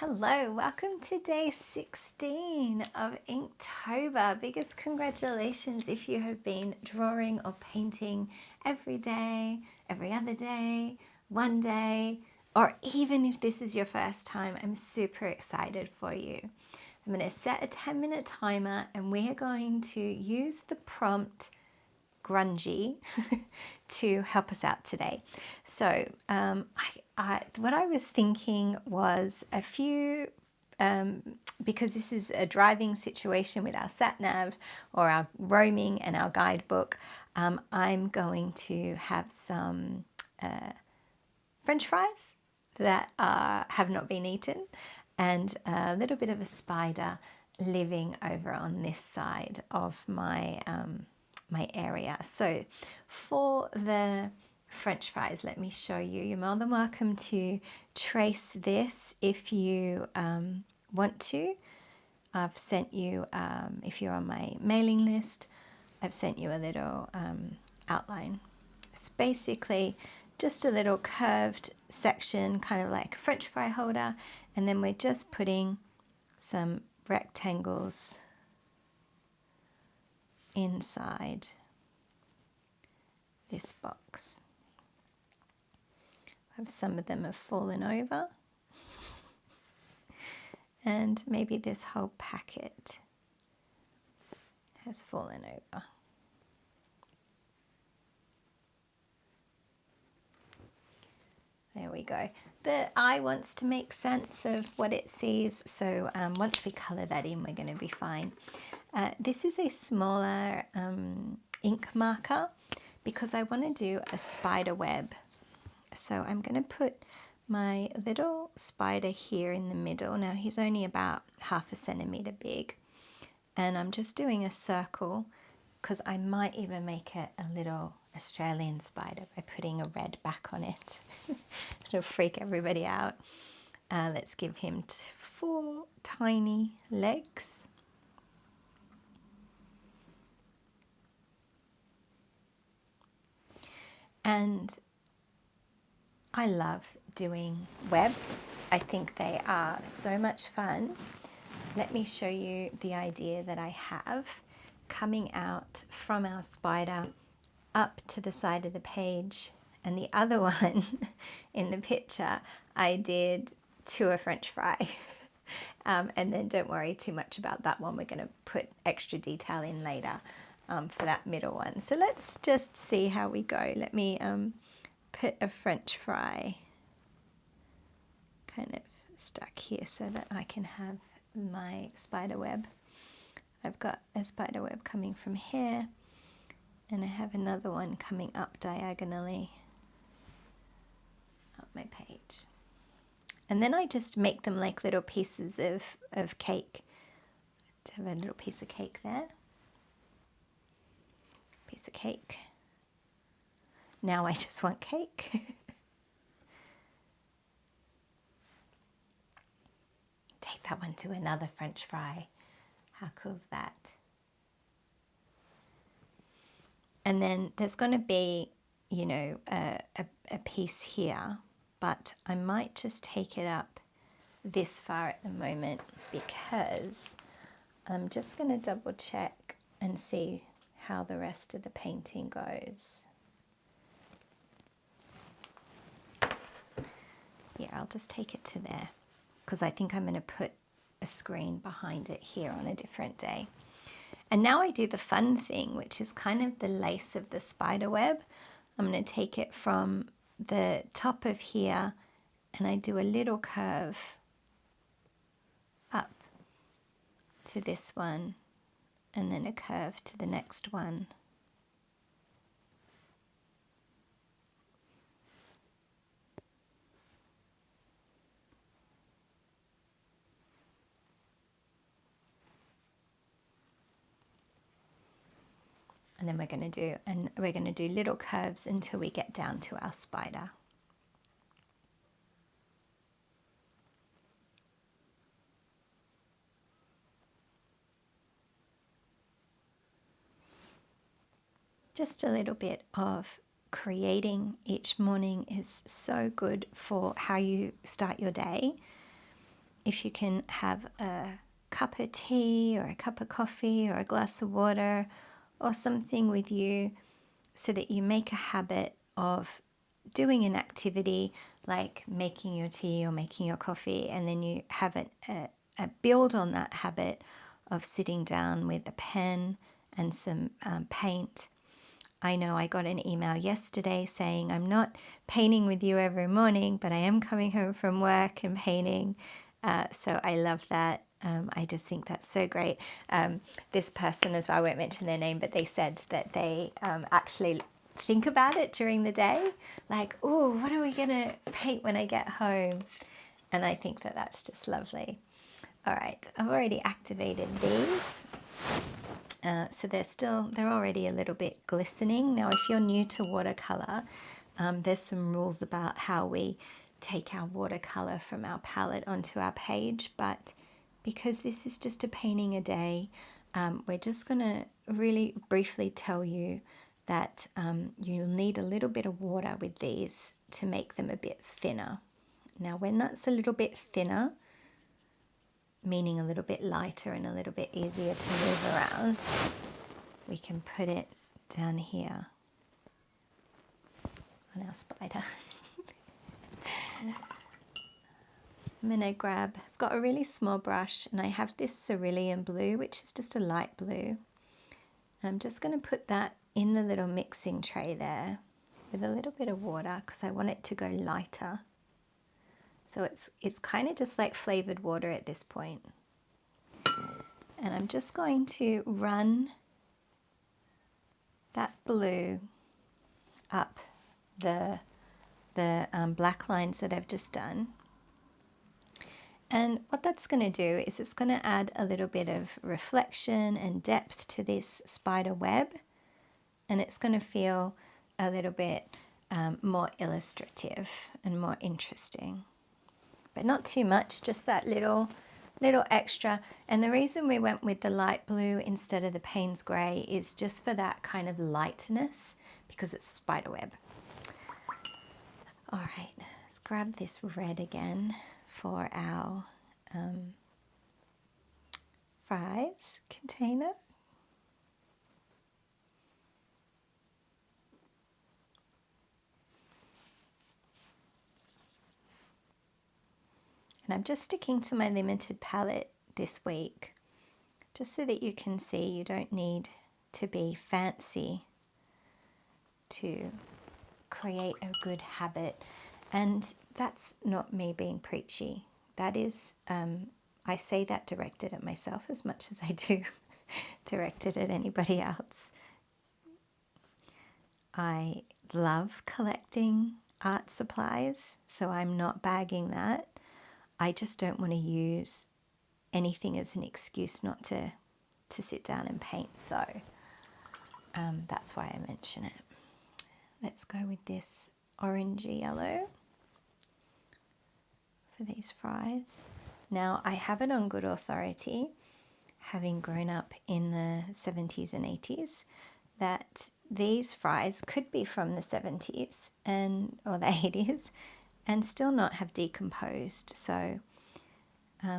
Hello, welcome to day 16 of Inktober. Biggest congratulations if you have been drawing or painting every day, every other day, one day, or even if this is your first time, I'm super excited for you. I'm going to set a 10-minute timer and we are going to use the prompt GRUNGY to help us out today. So what I was thinking was a few, because this is a driving situation with our sat nav or our roaming and our guidebook, I'm going to have some French fries that have not been eaten and a little bit of a spider living over on this side of my my area. So for the French fries, let me show you. You're more than welcome to trace this if you want to. I've sent you, if you're on my mailing list, I've sent you a little outline. It's basically just a little curved section, kind of like a French fry holder, and then we're just putting some rectangles inside this box. Some of them have fallen over, and maybe this whole packet has fallen over. There we go. The eye wants to make sense of what it sees, so once we colour that in, we're going to be fine. This is a smaller ink marker because I want to do a spider web. So I'm going to put my little spider here in the middle. Now he's only about 1/2 centimetre big, and I'm just doing a circle because I might even make it a little Australian spider by putting a red back on it. It'll freak everybody out. Let's give him 4 tiny legs. And I love doing webs. I think they are so much fun. Let me show you the idea that I have coming out from our spider up to the side of the page, and the other one in the picture I did to a French fry. And then don't worry too much about that one. We're going to put extra detail in later for that middle one. So let's just see how we go. Let me put a French fry kind of stuck here so that I can have my spider web. I've got a spider web coming from here, and I have another one coming up diagonally up my page. And then I just make them like little pieces of cake. To have a little piece of cake there. Piece of cake. Now I just want cake. Take that one to another French fry. How cool is that? And then there's going to be, you know, a piece here, but I might just take it up this far at the moment because I'm just going to double check and see how the rest of the painting goes. Yeah, I'll just take it to there because I think I'm going to put a screen behind it here on a different day. And now I do the fun thing, which is kind of the lace of the spider web. I'm going to take it from the top of here and I do a little curve up to this one and then a curve to the next one. And then we're going to do little curves until we get down to our spider. Just a little bit of creating each morning is so good for how you start your day. if you can have a cup of tea or a cup of coffee or a glass of water or something with you, so that you make a habit of doing an activity like making your tea or making your coffee, and then you have a build on that habit of sitting down with a pen and some paint. I know I got an email yesterday saying I'm not painting with you every morning, but I am coming home from work and painting. So I love that. I just think that's so great. This person as well, I won't mention their name, but they said that they actually think about it during the day. Like, oh, what are we going to paint when I get home? And I think that that's just lovely. All right, I've already activated these. So they're already a little bit glistening. Now, if you're new to watercolor, there's some rules about how we take our watercolor from our palette onto our page, but because this is just a painting a day, we're just going to really briefly tell you that you'll need a little bit of water with these to make them a bit thinner. Now, when that's a little bit thinner, meaning a little bit lighter and a little bit easier to move around, we can put it down here on our spider. I'm going to grab, I've got a really small brush and I have this cerulean blue, which is just a light blue. And I'm just going to put that in the little mixing tray there with a little bit of water because I want it to go lighter. So it's kind of just like flavored water at this point. And I'm just going to run that blue up the black lines that I've just done. And what that's going to do is it's going to add a little bit of reflection and depth to this spider web, and it's going to feel a little bit more illustrative and more interesting. But not too much, just that little extra. And the reason we went with the light blue instead of the Payne's grey is just for that kind of lightness, because it's a spider web. All right, let's grab this red again for our fries container. And I'm just sticking to my limited palette this week, just so that you can see you don't need to be fancy to create a good habit. And that's not me being preachy. That is, I say that directed at myself as much as I do directed at anybody else. I love collecting art supplies, so I'm not bagging that. I just don't want to use anything as an excuse not to sit down and paint. So that's why I mention it. Let's go with this orangey yellow for these fries. Now, I have it on good authority, having grown up in the 70s and 80s, that these fries could be from the 70s or the 80s and still not have decomposed. So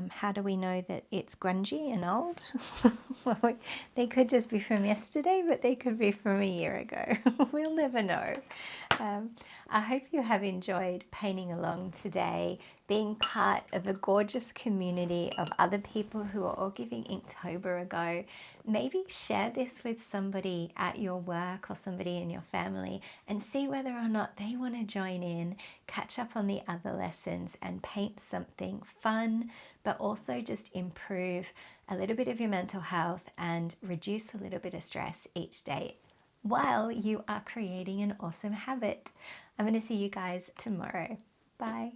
how do we know that it's grungy and old? Well, they could just be from yesterday, but they could be from a year ago. We'll never know. I hope you have enjoyed painting along today, being part of a gorgeous community of other people who are all giving Inktober a go. Maybe share this with somebody at your work or somebody in your family and see whether or not they want to join in, catch up on the other lessons and paint something fun, but also just improve a little bit of your mental health and reduce a little bit of stress each day while you are creating an awesome habit. I'm going to see you guys tomorrow. Bye.